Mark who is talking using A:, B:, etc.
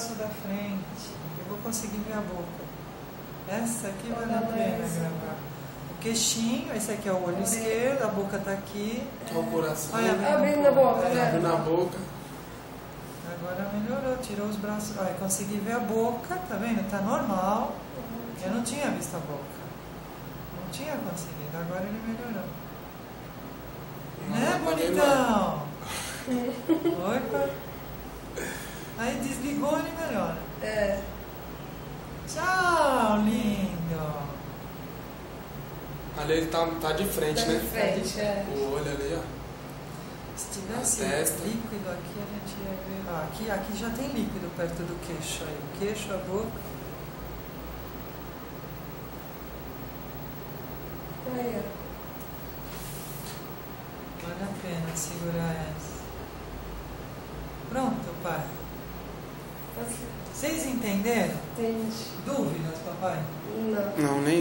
A: braço da frente. Eu vou conseguir ver a boca. Essa aqui vale a pena gravar. O queixinho, esse aqui é o olho esquerdo, a boca tá aqui.
B: O coração.
A: Olha,
C: abrindo a boca, né?
B: Abrindo a boca.
A: Agora melhorou, tirou os braços. Olha, consegui ver a boca, tá vendo? Tá normal. Eu não tinha visto a boca. Não tinha conseguido, agora ele melhorou. Né, bonitão? Oi, pai. Aí desligou, ele melhora.
C: É.
A: Tchau, lindo.
B: Ali ele tá de frente,
C: Tá
B: né?
C: de frente, é.
B: O olho ali, ó.
A: Se tivesse
B: A testa.
A: líquido aqui, a gente ia ver. Ah, aqui já tem líquido perto do queixo aí. O queixo, a boca.
C: Aí, ó.
A: Vale a pena segurar essa. Pronto, pai. Vocês entenderam?
C: Entendi.
A: Dúvidas, papai?
C: Não.
B: Não, nem